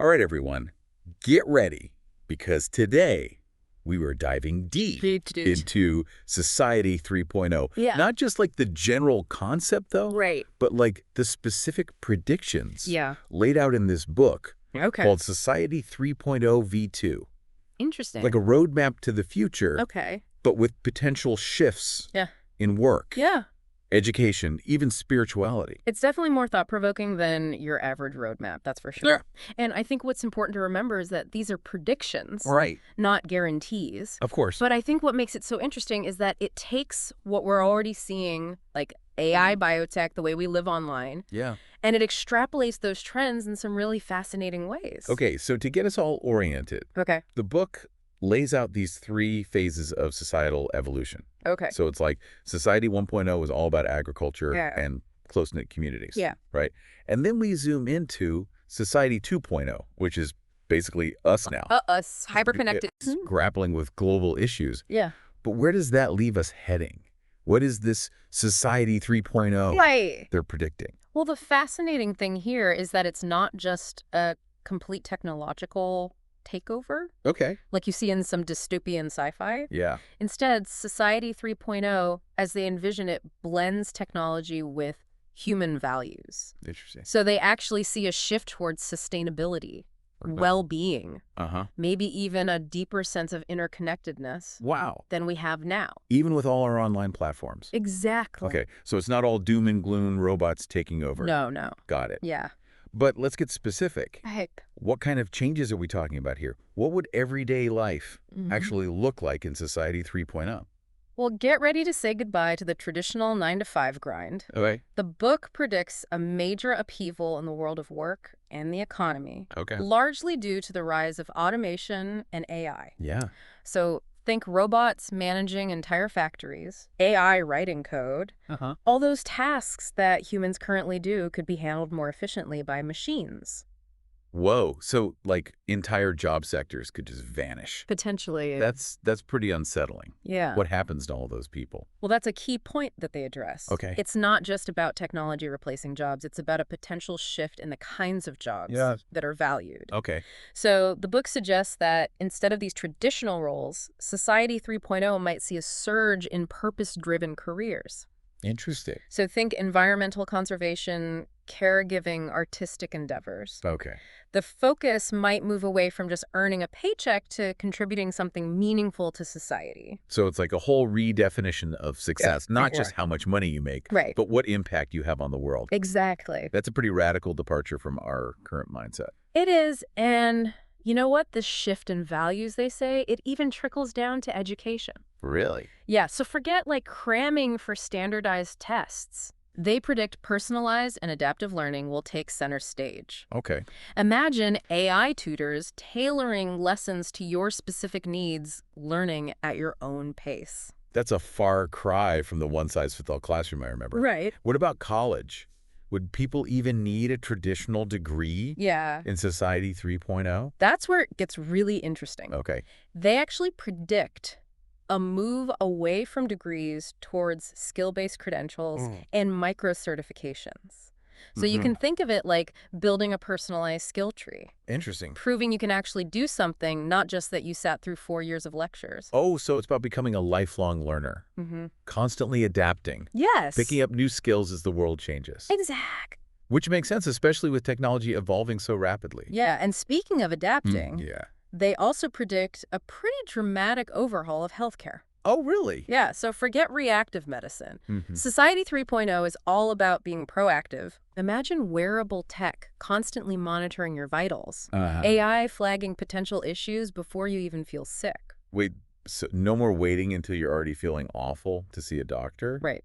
All right, everyone, get ready, because today we were diving deep into Society 3.0. Yeah. Not just like the general concept, though, Right. but like the specific predictions Yeah. laid out in this book Okay. called Society 3.0 V2. Interesting. Like a roadmap to the future, Okay. but with potential shifts Yeah. in work, Yeah. education, even spirituality. It's definitely more thought-provoking than your average roadmap, that's for sure. Yeah. And I think what's important to remember is that these are predictions, Right. not guarantees. Of course. But I think what makes it so interesting is that it takes what we're already seeing, like AI, biotech, the way we live online, Yeah. and it extrapolates those trends in some really fascinating ways. Okay, so to get us all oriented, Okay. the book lays out these 3 phases of societal evolution. Okay. So it's like Society 1.0 is all about agriculture Yeah. and close-knit communities. Yeah. Right? And then we zoom into Society 2.0, which is basically us now. Us, hyper-connected. It's grappling with global issues. Yeah. But where does that leave us heading? What is this Society 3.0 Right. they're predicting? Well, the fascinating thing here is that it's not just a complete technological takeover, Okay. like you see in some dystopian sci-fi. Yeah. Instead, Society 3.0, as they envision it, blends technology with human values. Interesting. So they actually see a shift towards sustainability, well-being, maybe even a deeper sense of interconnectedness Wow. than we have now. Even with all our online platforms. Exactly. Okay, so it's not all doom and gloom, robots taking over. No, no. Got it. Yeah. But let's get specific. Heck. What kind of changes are we talking about here? What would everyday life actually look like in Society 3.0? Well, get ready to say goodbye to the traditional 9-to-5 grind. Okay. The book predicts a major upheaval in the world of work and the economy, Okay. largely due to the rise of automation and AI. Yeah. So think robots managing entire factories, AI writing code. All those tasks that humans currently do could be handled more efficiently by machines. Whoa. So like entire job sectors could just vanish. Potentially. That's pretty unsettling. Yeah. What happens to all those people? Well, that's a key point that they address. Okay. It's not just about technology replacing jobs. It's about a potential shift in the kinds of jobs that are valued. Okay. So the book suggests that instead of these traditional roles, Society 3.0 might see a surge in purpose-driven careers. Interesting. So think environmental conservation, caregiving, artistic endeavors. Okay. The focus might move away from just earning a paycheck to contributing something meaningful to society. So it's like a whole redefinition of success, not just how much money you make, Right. but what impact you have on the world. Exactly. That's a pretty radical departure from our current mindset. It is, and you know what? This shift in values, they say, it even trickles down to education. Really? Yeah, so forget like cramming for standardized tests. They predict personalized and adaptive learning will take center stage. Okay. Imagine AI tutors tailoring lessons to your specific needs, learning at your own pace. That's a far cry from the one-size-fits-all classroom I remember. Right. What about college? Would people even need a traditional degree Yeah. in Society 3.0? That's where it gets really interesting. Okay. They actually predict a move away from degrees towards skill-based credentials and micro-certifications. So you can think of it like building a personalized skill tree, Interesting. proving you can actually do something, not just that you sat through 4 years of lectures. Oh, so it's about becoming a lifelong learner, constantly adapting, Yes. picking up new skills as the world changes. Exact. Which makes sense, especially with technology evolving so rapidly. Yeah, and speaking of adapting, Yeah. they also predict a pretty dramatic overhaul of healthcare. Oh, really? Yeah, so forget reactive medicine. Society 3.0 is all about being proactive. Imagine wearable tech constantly monitoring your vitals, AI flagging potential issues before you even feel sick. Wait, so no more waiting until you're already feeling awful to see a doctor? Right.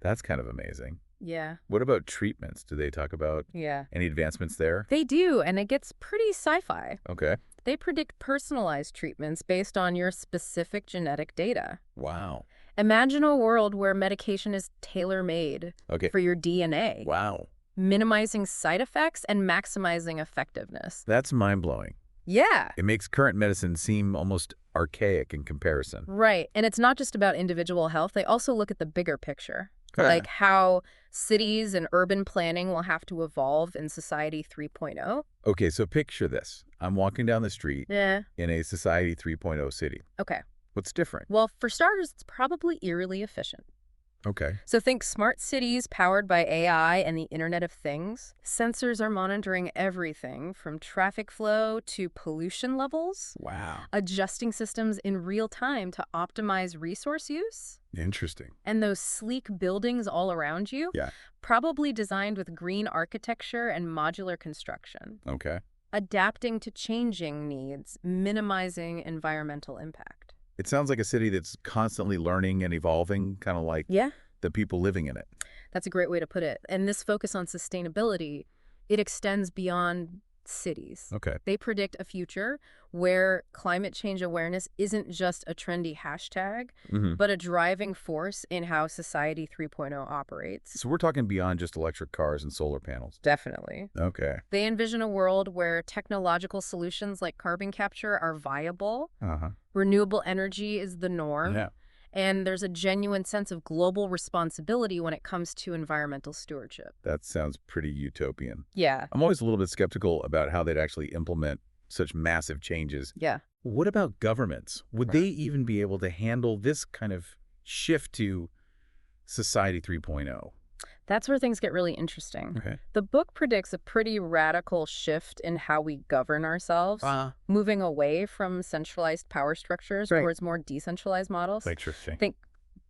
That's kind of amazing. Yeah. What about treatments? Do they talk about Yeah. any advancements there? They do, and it gets pretty sci-fi. Okay. They predict personalized treatments based on your specific genetic data. Wow. Imagine a world where medication is tailor-made for your DNA. Wow. Minimizing side effects and maximizing effectiveness. That's mind-blowing. Yeah. It makes current medicine seem almost archaic in comparison. Right. And it's not just about individual health. They also look at the bigger picture. like how cities and urban planning will have to evolve in Society 3.0. Okay, so picture this. I'm walking down the street Yeah. in a Society 3.0 city. Okay. What's different? Well, for starters, it's probably eerily efficient. Okay. So think smart cities powered by AI and the Internet of Things. Sensors are monitoring everything from traffic flow to pollution levels. Wow. Adjusting systems in real time to optimize resource use. Interesting. And those sleek buildings all around you, probably designed with green architecture and modular construction. Okay. Adapting to changing needs, minimizing environmental impact. It sounds like a city that's constantly learning and evolving, kind of like the people living in it. That's a great way to put it. And this focus on sustainability, it extends beyond cities. Okay. They predict a future where climate change awareness isn't just a trendy hashtag, but a driving force in how Society 3.0 operates. So we're talking beyond just electric cars and solar panels. Definitely. Okay. They envision a world where technological solutions like carbon capture are viable, renewable energy is the norm, and there's a genuine sense of global responsibility when it comes to environmental stewardship. That sounds pretty utopian. Yeah. I'm always a little bit skeptical about how they'd actually implement such massive changes. Yeah. What about governments? Would they even be able to handle this kind of shift to Society 3.0? That's where things get really interesting. Okay. The book predicts a pretty radical shift in how we govern ourselves, moving away from centralized power structures towards more decentralized models. Interesting. Think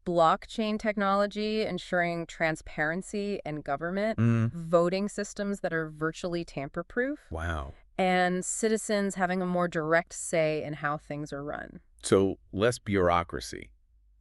blockchain technology, ensuring transparency in government, voting systems that are virtually tamper-proof. Wow. And citizens having a more direct say in how things are run. So less bureaucracy,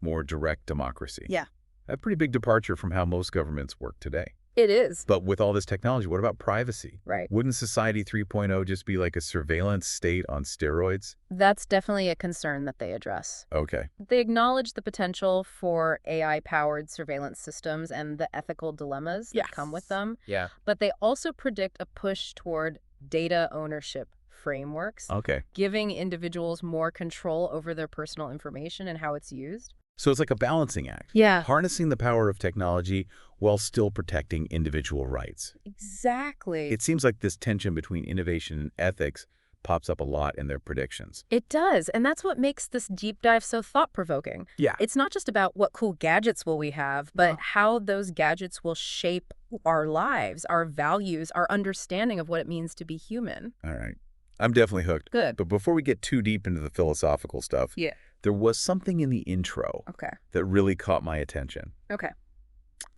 more direct democracy. Yeah. A pretty big departure from how most governments work today. It is. But with all this technology, what about privacy? Right. Wouldn't Society 3.0 just be like a surveillance state on steroids? That's definitely a concern that they address. Okay. They acknowledge the potential for AI-powered surveillance systems and the ethical dilemmas that come with them. Yeah. But they also predict a push toward data ownership frameworks, giving individuals more control over their personal information and how it's used. So it's like a balancing act. Yeah. Harnessing the power of technology while still protecting individual rights. Exactly. It seems like this tension between innovation and ethics pops up a lot in their predictions. It does, and that's what makes this deep dive so thought-provoking. Yeah. It's not just about what cool gadgets will we have, but how those gadgets will shape our lives, our values, our understanding of what it means to be human. All right. I'm definitely hooked. Good. But before we get too deep into the philosophical stuff, there was something in the intro that really caught my attention. Okay.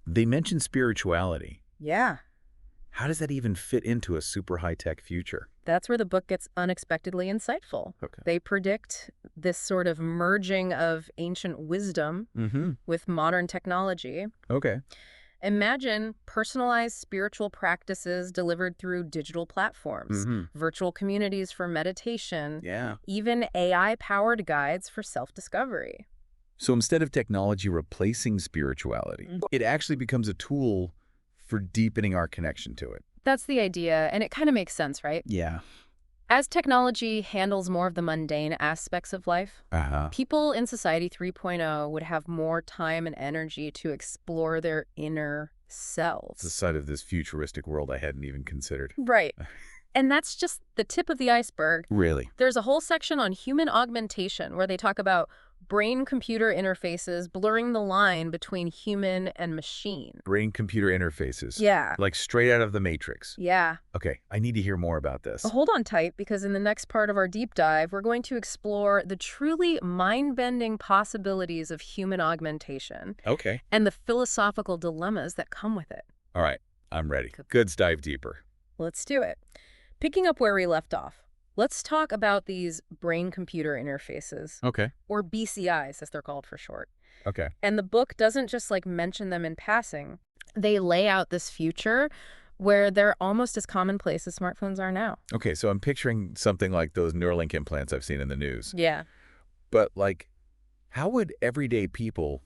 They mentioned spirituality. Yeah. How does that even fit into a super high-tech future? That's where the book gets unexpectedly insightful. Okay. They predict this sort of merging of ancient wisdom with modern technology. Okay. Imagine personalized spiritual practices delivered through digital platforms, virtual communities for meditation, even AI-powered guides for self-discovery. So instead of technology replacing spirituality, it actually becomes a tool for deepening our connection to it. That's the idea, and it kind of makes sense, right? Yeah. As technology handles more of the mundane aspects of life, people in Society 3.0 would have more time and energy to explore their inner selves. It's the side of this futuristic world I hadn't even considered. Right. And that's just the tip of the iceberg. Really? There's a whole section on human augmentation where they talk about brain-computer interfaces blurring the line between human and machine. Brain-computer interfaces. Yeah. Like straight out of the Matrix. Yeah. Okay, I need to hear more about this. Well, hold on tight, because in the next part of our deep dive, we're going to explore the truly mind-bending possibilities of human augmentation. Okay. And the philosophical dilemmas that come with it. All right, I'm ready. Let's dive deeper. Let's do it. Picking up where we left off, let's talk about these brain-computer interfaces. Okay. Or BCIs, as they're called for short. Okay. And the book doesn't just mention them in passing. They lay out this future where they're almost as commonplace as smartphones are now. Okay, so I'm picturing something like those Neuralink implants I've seen in the news. Yeah. But how would everyday people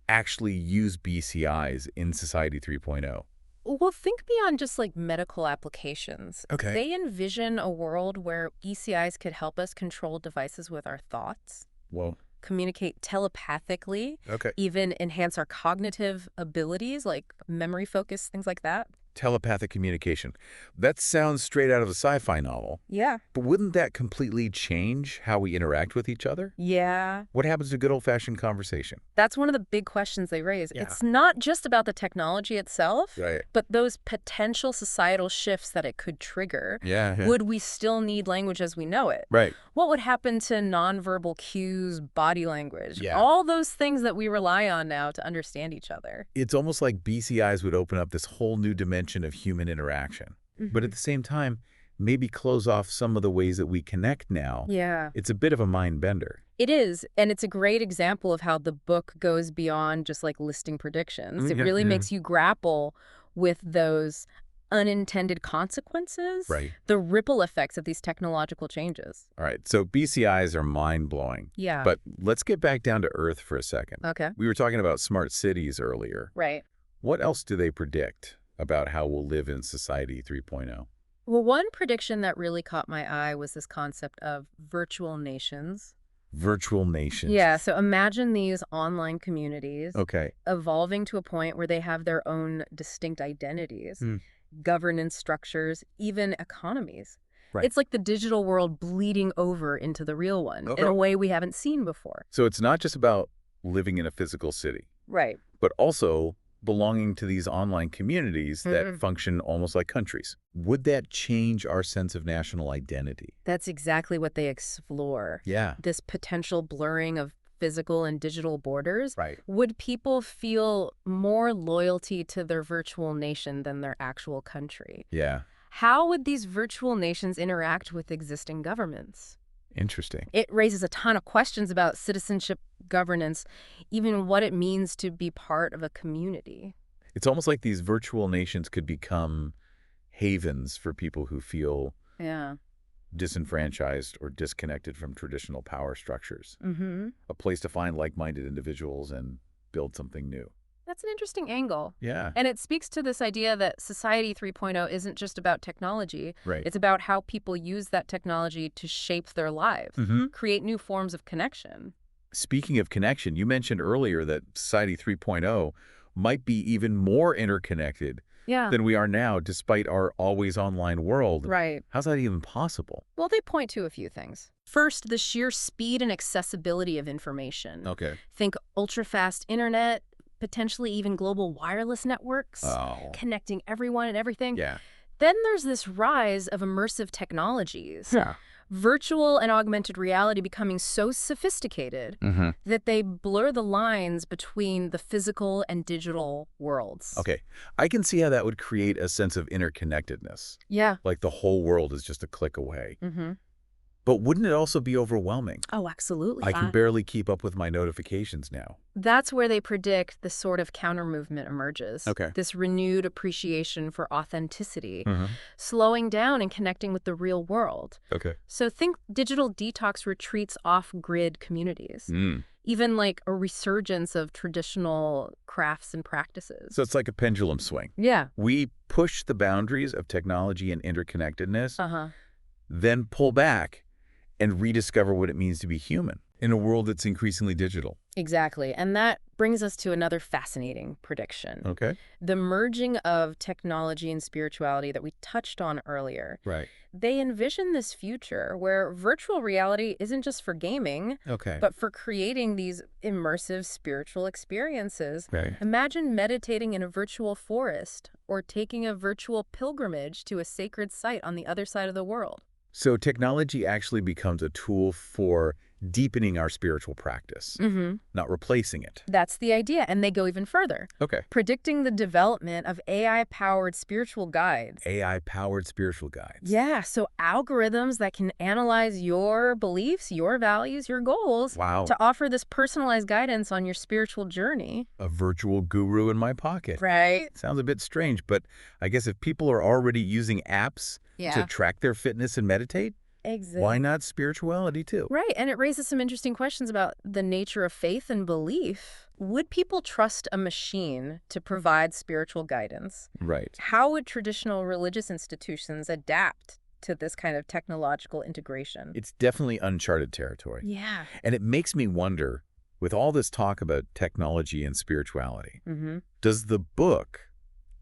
actually use BCIs in Society 3.0? Well, think beyond just medical applications. Okay. They envision a world where BCIs could help us control devices with our thoughts. Whoa. communicate telepathically, even enhance our cognitive abilities like memory focus, things like that. Telepathic communication. That sounds straight out of a sci-fi novel. Yeah. But wouldn't that completely change how we interact with each other? Yeah. What happens to good old-fashioned conversation? That's one of the big questions they raise. Yeah. It's not just about the technology itself, but those potential societal shifts that it could trigger. Yeah. Would we still need language as we know it? Right. What would happen to nonverbal cues, body language, Yeah. all those things that we rely on now to understand each other? It's almost like BCIs would open up this whole new dimension of human interaction. But at the same time, maybe close off some of the ways that we connect now. Yeah. It's a bit of a mind bender. It is, and it's a great example of how the book goes beyond just like listing predictions. It really makes you grapple with those unintended consequences, the ripple effects of these technological changes. All right, so BCIs are mind-blowing. Yeah. But let's get back down to Earth for a second. Okay. We were talking about smart cities earlier. Right. What else do they predict about how we'll live in Society 3.0? Well, one prediction that really caught my eye was this concept of virtual nations. Virtual nations. Yeah, so imagine these online communities Okay. evolving to a point where they have their own distinct identities, governance structures, even economies. Right. It's like the digital world bleeding over into the real one in a way we haven't seen before. So it's not just about living in a physical city. Right. But also belonging to these online communities that function almost like countries. Would that change our sense of national identity? That's exactly what they explore. Yeah. This potential blurring of physical and digital borders. Right. Would people feel more loyalty to their virtual nation than their actual country? Yeah. How would these virtual nations interact with existing governments? Interesting. It raises a ton of questions about citizenship, governance, even what it means to be part of a community. It's almost like these virtual nations could become havens for people who feel disenfranchised or disconnected from traditional power structures. A place to find like-minded individuals and build something new. That's an interesting angle. Yeah. And it speaks to this idea that Society 3.0 isn't just about technology. Right. It's about how people use that technology to shape their lives, create new forms of connection. Speaking of connection, you mentioned earlier that Society 3.0 might be even more interconnected than we are now, despite our always online world. Right. How's that even possible? Well, they point to a few things. First, the sheer speed and accessibility of information. Okay. Think ultra-fast internet, potentially even global wireless networks, connecting everyone and everything. Yeah. Then there's this rise of immersive technologies. Yeah. Virtual and augmented reality becoming so sophisticated that they blur the lines between the physical and digital worlds. Okay. I can see how that would create a sense of interconnectedness. Yeah. Like the whole world is just a click away. But wouldn't it also be overwhelming? Oh, absolutely. I can barely keep up with my notifications now. That's where they predict the sort of counter-movement emerges. Okay. This renewed appreciation for authenticity, slowing down and connecting with the real world. Okay. So think digital detox retreats off-grid communities. Even like a resurgence of traditional crafts and practices. So it's like a pendulum swing. Yeah. We push the boundaries of technology and interconnectedness, then pull back and rediscover what it means to be human in a world that's increasingly digital. Exactly. And that brings us to another fascinating prediction. Okay. The merging of technology and spirituality that we touched on earlier. Right. They envision this future where virtual reality isn't just for gaming, but for creating these immersive spiritual experiences. Right. Imagine meditating in a virtual forest or taking a virtual pilgrimage to a sacred site on the other side of the world. So technology actually becomes a tool for deepening our spiritual practice, not replacing it. That's the idea, and they go even further. Okay. Predicting the development of AI-powered spiritual guides. AI-powered spiritual guides. Yeah, so algorithms that can analyze your beliefs, your values, your goals to offer this personalized guidance on your spiritual journey. A virtual guru in my pocket. Right. Sounds a bit strange, but I guess if people are already using apps to track their fitness and meditate, why not spirituality too? Right, and it raises some interesting questions about the nature of faith and belief. Would people trust a machine to provide spiritual guidance? Right. How would traditional religious institutions adapt to this kind of technological integration. It's definitely uncharted territory. Yeah. And it makes me wonder, with all this talk about technology and spirituality, does the book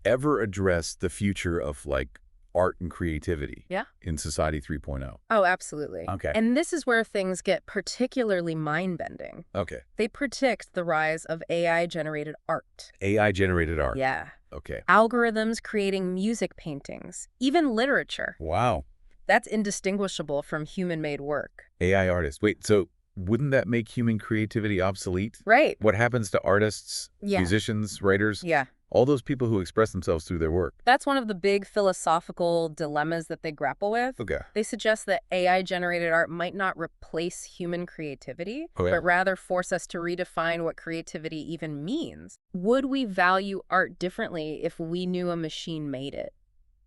ever address the future of, like, art and creativity in Society 3.0? Oh, absolutely. Okay. And this is where things get particularly mind-bending. Okay. They predict the rise of AI-generated art. AI-generated art. Yeah. Okay. Algorithms creating music paintings, even literature. Wow. That's indistinguishable from human-made work. AI artists. Wait, so wouldn't that make human creativity obsolete? Right. What happens to artists, musicians, writers? Yeah. All those people who express themselves through their work. That's one of the big philosophical dilemmas that they grapple with. Okay. They suggest that AI-generated art might not replace human creativity, but rather force us to redefine what creativity even means. Would we value art differently if we knew a machine made it?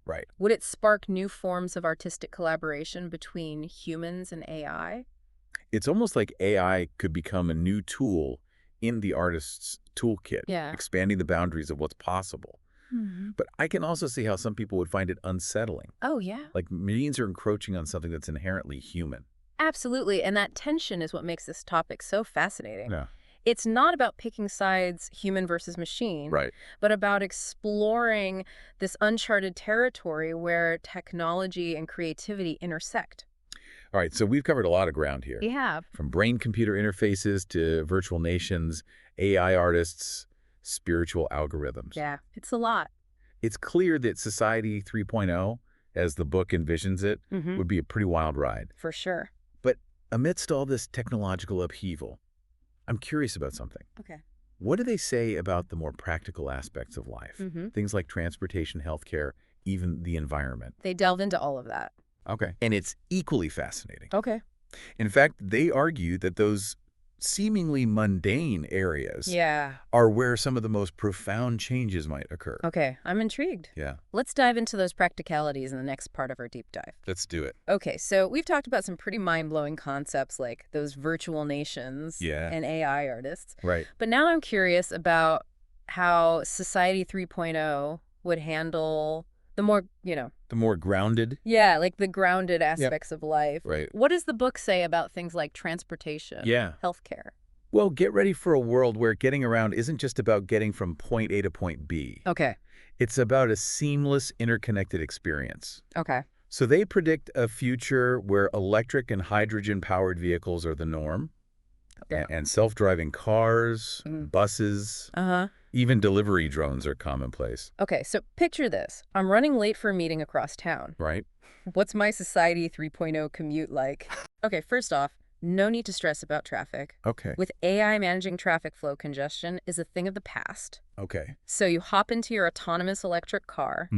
Right. Would it spark new forms of artistic collaboration between humans and AI? It's almost like AI could become a new tool in the artist's toolkit, expanding the boundaries of what's possible. But I can also see how some people would find it unsettling. Oh, yeah. Like machines are encroaching on something that's inherently human. Absolutely. And that tension is what makes this topic so fascinating. Yeah. It's not about picking sides, human versus machine, but about exploring this uncharted territory where technology and creativity intersect. All right, so we've covered a lot of ground here. Yeah. From brain-computer interfaces to virtual nations, AI artists, spiritual algorithms. Yeah, it's a lot. It's clear that Society 3.0, as the book envisions it, would be a pretty wild ride. For sure. But amidst all this technological upheaval, I'm curious about something. Okay. What do they say about the more practical aspects of life? Things like transportation, healthcare, even the environment. They delve into all of that. Okay. And it's equally fascinating. Okay. In fact, they argue that those seemingly mundane areas are where some of the most profound changes might occur. Okay, I'm intrigued. Yeah. Let's dive into those practicalities in the next part of our deep dive. Let's do it. Okay, so we've talked about some pretty mind-blowing concepts like those virtual nations and AI artists. Right. But now I'm curious about how Society 3.0 would handle the more, the more grounded. Yeah, like the grounded aspects of life. Right. What does the book say about things like transportation, healthcare? Well, get ready for a world where getting around isn't just about getting from point A to point B. Okay. It's about a seamless, interconnected experience. Okay. So they predict a future where electric and hydrogen-powered vehicles are the norm, and self-driving cars, buses, even delivery drones are commonplace. Okay, so picture this. I'm running late for a meeting across town. Right. What's my Society 3.0 commute like? Okay, first off, no need to stress about traffic. Okay. With AI, managing traffic flow congestion is a thing of the past. Okay. So you hop into your autonomous electric car.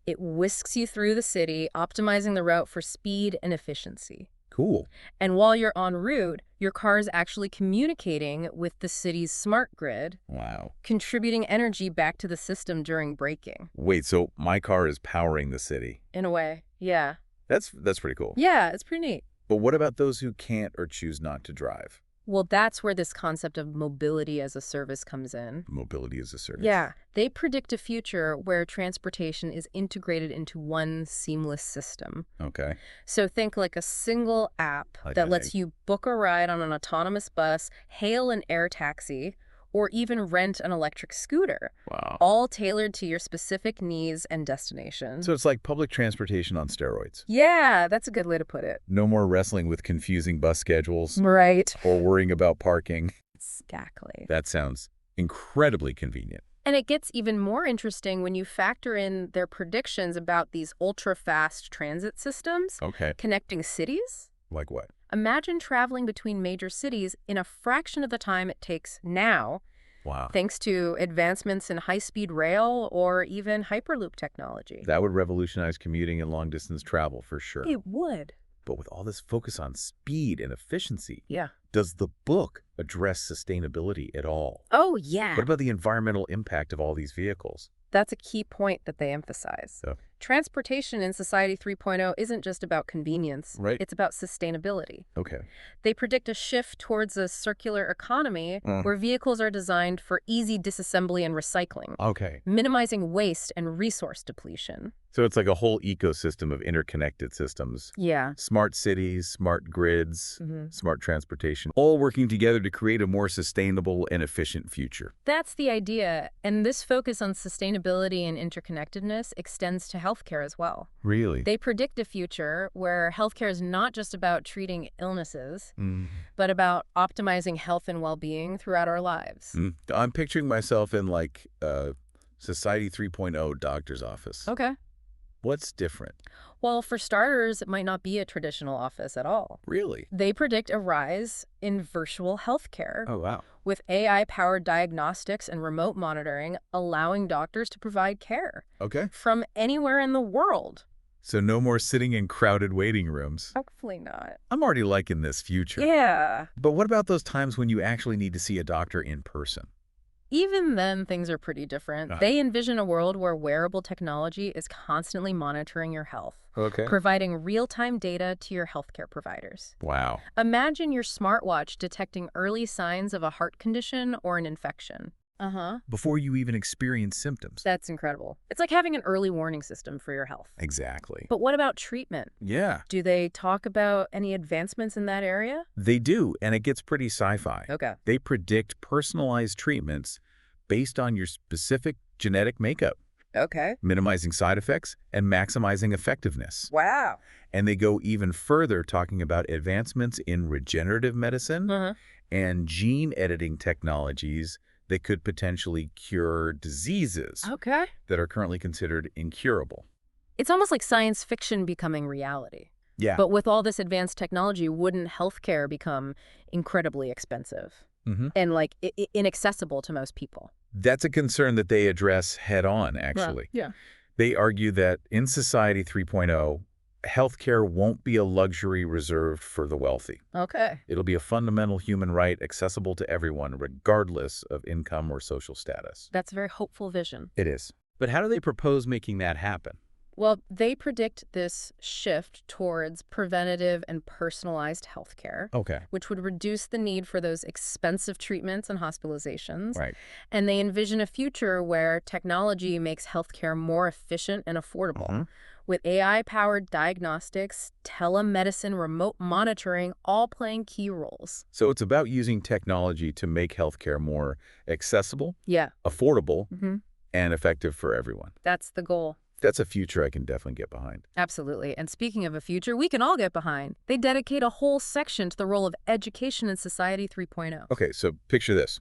It whisks you through the city, optimizing the route for speed and efficiency. Cool. And while you're en route, your car is actually communicating with the city's smart grid. Wow. Contributing energy back to the system during braking. Wait, so my car is powering the city? In a way, yeah. That's pretty cool. Yeah, it's pretty neat. But what about those who can't or choose not to drive? Well, that's where this concept of mobility as a service comes in. Mobility as a service. Yeah. They predict a future where transportation is integrated into one seamless system. Okay. So think like a single app that lets you book a ride on an autonomous bus, hail an air taxi, or even rent an electric scooter. Wow. All tailored to your specific needs and destination. So it's like public transportation on steroids. Yeah, that's a good way to put it. No more wrestling with confusing bus schedules. Right. Or worrying about parking. Exactly. That sounds incredibly convenient. And it gets even more interesting when you factor in their predictions about these ultra-fast transit systems connecting cities. Like what? Imagine traveling between major cities in a fraction of the time it takes now. Wow. Thanks to advancements in high-speed rail or even Hyperloop technology. That would revolutionize commuting and long-distance travel for sure. It would. But with all this focus on speed and efficiency, Yeah. does the book address sustainability at all? Oh, yeah. What about the environmental impact of all these vehicles? That's a key point that they emphasize. So, Transportation in Society 3.0 isn't just about convenience. Right. It's about sustainability. Okay. They predict a shift towards a circular economy where vehicles are designed for easy disassembly and recycling, Okay. minimizing waste and resource depletion. So it's like a whole ecosystem of interconnected systems. Yeah. Smart cities, smart grids, smart transportation, all working together to create a more sustainable and efficient future. That's the idea, and this focus on sustainability and interconnectedness extends to healthcare as well. Really? They predict a future where healthcare is not just about treating illnesses, but about optimizing health and well-being throughout our lives. I'm picturing myself in like Society 3.0 doctor's office. Okay. What's different? Well, for starters, it might not be a traditional office at all. Really? They predict a rise in virtual healthcare. Oh, wow. With AI-powered diagnostics and remote monitoring, allowing doctors to provide care. Okay. From anywhere in the world. So no more sitting in crowded waiting rooms. Hopefully not. I'm already liking this future. Yeah. But what about those times when you actually need to see a doctor in person? Even then, things are pretty different. They envision a world where wearable technology is constantly monitoring your health, providing real-time data to your healthcare providers. Wow. Imagine your smartwatch detecting early signs of a heart condition or an infection. Before you even experience symptoms. That's incredible. It's like having an early warning system for your health. Exactly. But what about treatment? Yeah. Do they talk about any advancements in that area? They do, and it gets pretty sci-fi. Okay. They predict personalized treatments based on your specific genetic makeup. Okay. Minimizing side effects and maximizing effectiveness. Wow. And they go even further, talking about advancements in regenerative medicine and gene editing technologies that could potentially cure diseases that are currently considered incurable. It's almost like science fiction becoming reality. Yeah. But with all this advanced technology, wouldn't healthcare become incredibly expensive and like inaccessible to most people? That's a concern that they address head on, actually. Yeah. They argue that in Society 3.0, healthcare won't be a luxury reserved for the wealthy. Okay. It'll be a fundamental human right accessible to everyone, regardless of income or social status. That's a very hopeful vision. It is. But how do they propose making that happen? Well, they predict this shift towards preventative and personalized healthcare, which would reduce the need for those expensive treatments and hospitalizations. Right. And they envision a future where technology makes healthcare more efficient and affordable, with AI-powered diagnostics, telemedicine, remote monitoring, all playing key roles. So it's about using technology to make healthcare more accessible, affordable, and effective for everyone. That's the goal. That's a future I can definitely get behind. Absolutely. And speaking of a future we can all get behind, they dedicate a whole section to the role of education in Society 3.0. Okay, so picture this.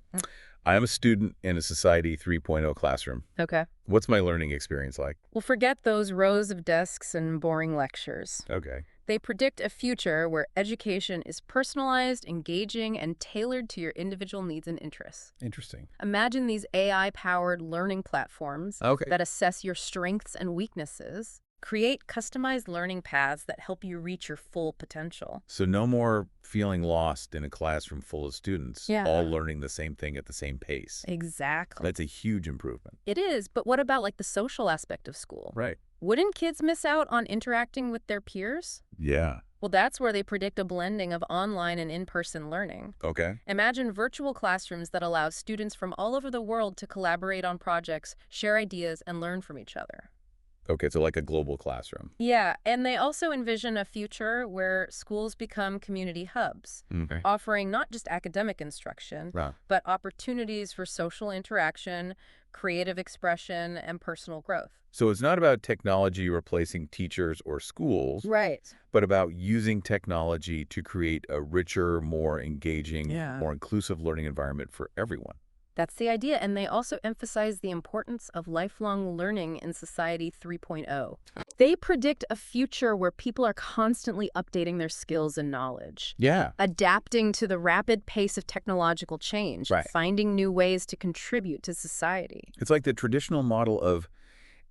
I am a student in a Society 3.0 classroom. Okay. What's my learning experience like? Well, forget those rows of desks and boring lectures. Okay. They predict a future where education is personalized, engaging, and tailored to your individual needs and interests. Interesting. Imagine these AI-powered learning platforms that assess your strengths and weaknesses, create customized learning paths that help you reach your full potential. So no more feeling lost in a classroom full of students, all learning the same thing at the same pace. Exactly. That's a huge improvement. It is, but what about like the social aspect of school? Right. Wouldn't kids miss out on interacting with their peers? Yeah. Well, that's where they predict a blending of online and in-person learning. Okay. Imagine virtual classrooms that allow students from all over the world to collaborate on projects, share ideas, and learn from each other. Okay, so like a global classroom. Yeah, and they also envision a future where schools become community hubs, offering not just academic instruction, but opportunities for social interaction, creative expression, and personal growth. So it's not about technology replacing teachers or schools, but about using technology to create a richer, more engaging, more inclusive learning environment for everyone. That's the idea, and they also emphasize the importance of lifelong learning in Society 3.0. They predict a future where people are constantly updating their skills and knowledge. Adapting to the rapid pace of technological change, finding new ways to contribute to society. It's like the traditional model of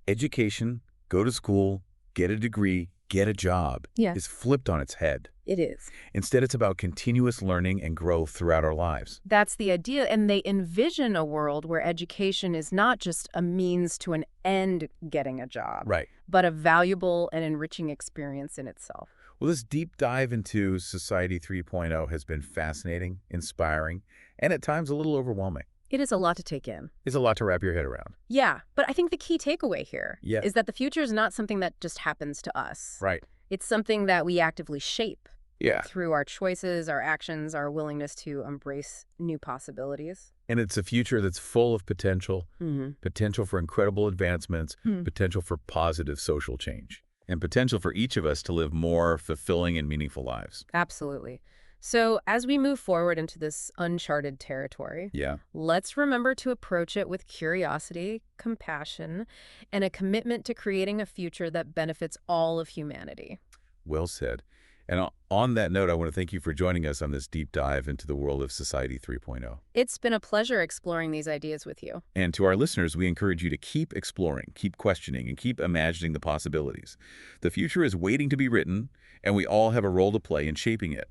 education, go to school, get a degree, get a job, is flipped on its head. It is. Instead, it's about continuous learning and growth throughout our lives. That's the idea, and they envision a world where education is not just a means to an end getting a job, Right. but a valuable and enriching experience in itself. Well, this deep dive into Society 3.0 has been fascinating, inspiring, and at times a little overwhelming. It is a lot to take in. It's a lot to wrap your head around. Yeah, but I think the key takeaway here Yeah. is that the future is not something that just happens to us. Right. It's something that we actively shape Yeah. through our choices, our actions, our willingness to embrace new possibilities. And it's a future that's full of potential, potential for incredible advancements, potential for positive social change, and potential for each of us to live more fulfilling and meaningful lives. Absolutely. So as we move forward into this uncharted territory, let's remember to approach it with curiosity, compassion, and a commitment to creating a future that benefits all of humanity. Well said. And on that note, I want to thank you for joining us on this deep dive into the world of Society 3.0. It's been a pleasure exploring these ideas with you. And to our listeners, we encourage you to keep exploring, keep questioning, and keep imagining the possibilities. The future is waiting to be written, and we all have a role to play in shaping it.